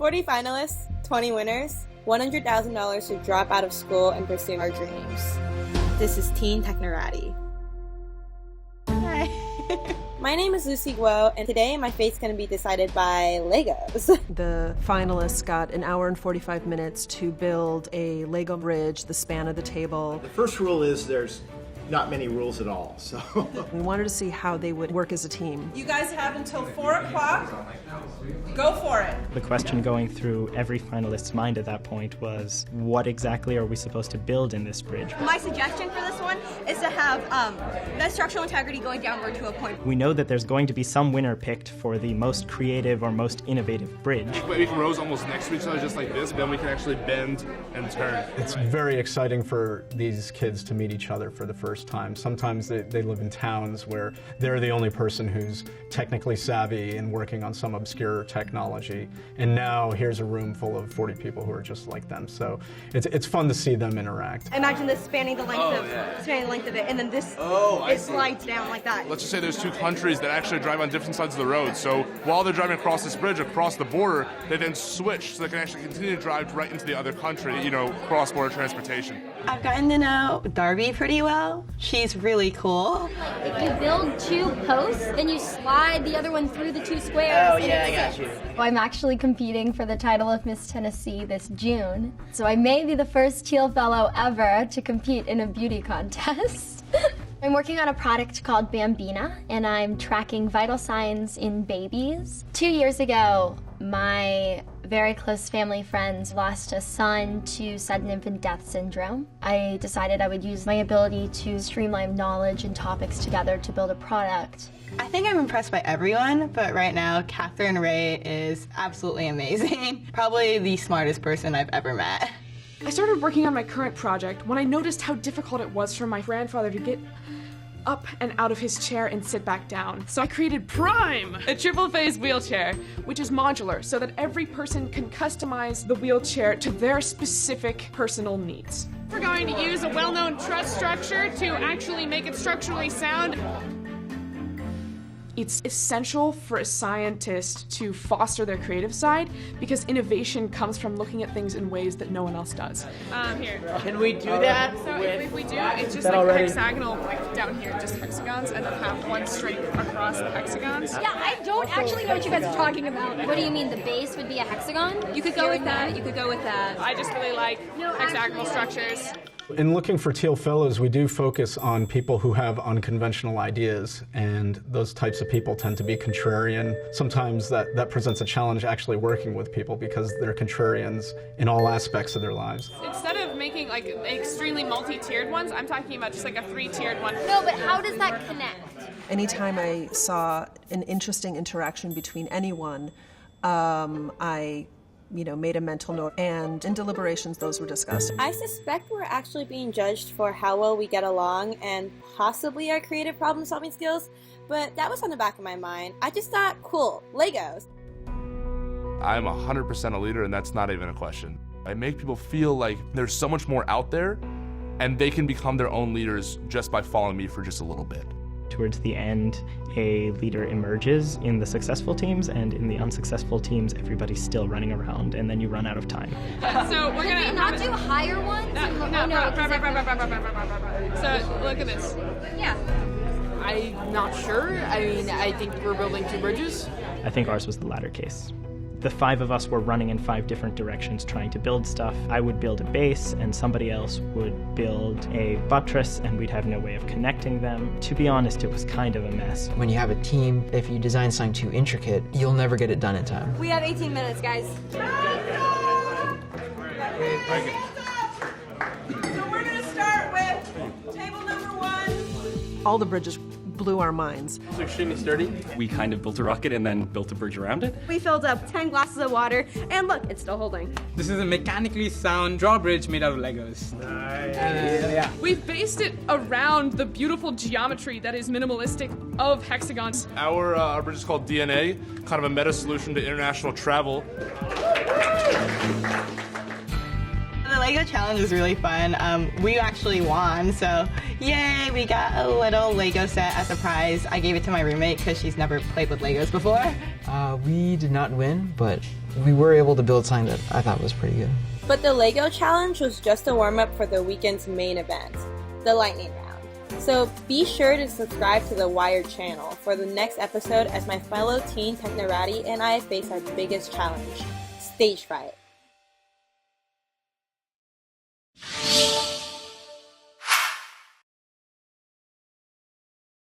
40 finalists, 20 winners, $100,000 to drop out of school and pursue our dreams. This is Teen Technorati. Hi. My name is Lucy Guo, and today my fate's going to be decided by Legos. The finalists got an hour and 45 minutes to build a Lego bridge the span of the table. The first rule is there's not many rules at all, so. We wanted to see how they would work as a team. You guys have until 4 o'clock. Go for it. The question going through every finalist's mind at that point was, what exactly are we supposed to build in this bridge? My suggestion for this one is to have the structural integrity going downward to a point. We know that there's going to be some winner picked for the most creative or most innovative bridge. We can rows almost next to each other just like this, then we can actually bend and turn. It's very exciting for these kids to meet each other for the first time. Sometimes they live in towns where they're the only person who's technically savvy and working on some obscure technology. And now here's a room full of 40 people who are just like them. So it's fun to see them interact. Imagine this spanning the length of it, and then this it slides down like that. Let's just say there's two countries that actually drive on different sides of the road. So while they're driving across this bridge, across the border, they then switch so they can actually continue to drive right into the other country, cross-border transportation. I've gotten to know Darby pretty well. She's really cool. If you build 2 posts, then you slide the other one through the 2 squares. Oh yeah, I got you. I'm actually competing for the title of Miss Tennessee this June, so I may be the first Teal Fellow ever to compete in a beauty contest. I'm working on a product called Bambina, and I'm tracking vital signs in babies. 2 years ago, my very close family friends lost a son to sudden infant death syndrome. I decided I would use my ability to streamline knowledge and topics together to build a product. I think I'm impressed by everyone, but right now, Catherine Ray is absolutely amazing. Probably the smartest person I've ever met. I started working on my current project when I noticed how difficult it was for my grandfather to get up and out of his chair and sit back down. So I created Prime, a triple-phase wheelchair, which is modular so that every person can customize the wheelchair to their specific personal needs. We're going to use a well-known truss structure to actually make it structurally sound. It's essential for a scientist to foster their creative side because innovation comes from looking at things in ways that no one else does. Here. Can we do that? So if we do, it's just like hexagonal, like down here, just hexagons, and then have one string across the hexagons. Yeah, I don't actually know what you guys are talking about. What do you mean, the base would be a hexagon? You could go with that. You could go with that. I just really like hexagonal structures. In looking for Teal Fellows, we do focus on people who have unconventional ideas, and those types of people tend to be contrarian. Sometimes that presents a challenge actually working with people because they're contrarians in all aspects of their lives. Instead of making like extremely multi-tiered ones, I'm talking about just like a 3-tiered one. No, but how does that connect? Anytime I saw an interesting interaction between anyone, I made a mental note, and in deliberations, those were discussed. I suspect we're actually being judged for how well we get along and possibly our creative problem-solving skills, but that was on the back of my mind. I just thought, cool, Legos. I'm 100% a leader, and that's not even a question. I make people feel like there's so much more out there, and they can become their own leaders just by following me for just a little bit. Towards the end, a leader emerges in the successful teams, and in the unsuccessful teams, everybody's still running around, and then you run out of time. So we're Did we not do higher ones? No. So look at this. Yeah. I'm not sure. I think we're building 2 bridges. I think ours was the latter case. The 5 of us were running in 5 different directions trying to build stuff. I would build a base, and somebody else would build a buttress, and we'd have no way of connecting them. To be honest, it was kind of a mess. When you have a team, if you design something too intricate, you'll never get it done in time. We have 18 minutes, guys. So we're going to start with table number 1. All the bridges blew our minds. It's extremely sturdy. We kind of built a rocket and then built a bridge around it. We filled up 10 glasses of water, and look, it's still holding. This is a mechanically sound drawbridge made out of Legos. Nice. We've based it around the beautiful geometry that is minimalistic of hexagons. Our bridge is called DNA, kind of a meta solution to international travel. Lego challenge was really fun. We actually won, so yay, we got a little Lego set as a prize. I gave it to my roommate because she's never played with Legos before. We did not win, but we were able to build something that I thought was pretty good. But the Lego challenge was just a warm-up for the weekend's main event, the lightning round. So be sure to subscribe to the Wired channel for the next episode as my fellow teen Technorati and I face our biggest challenge, stage fright.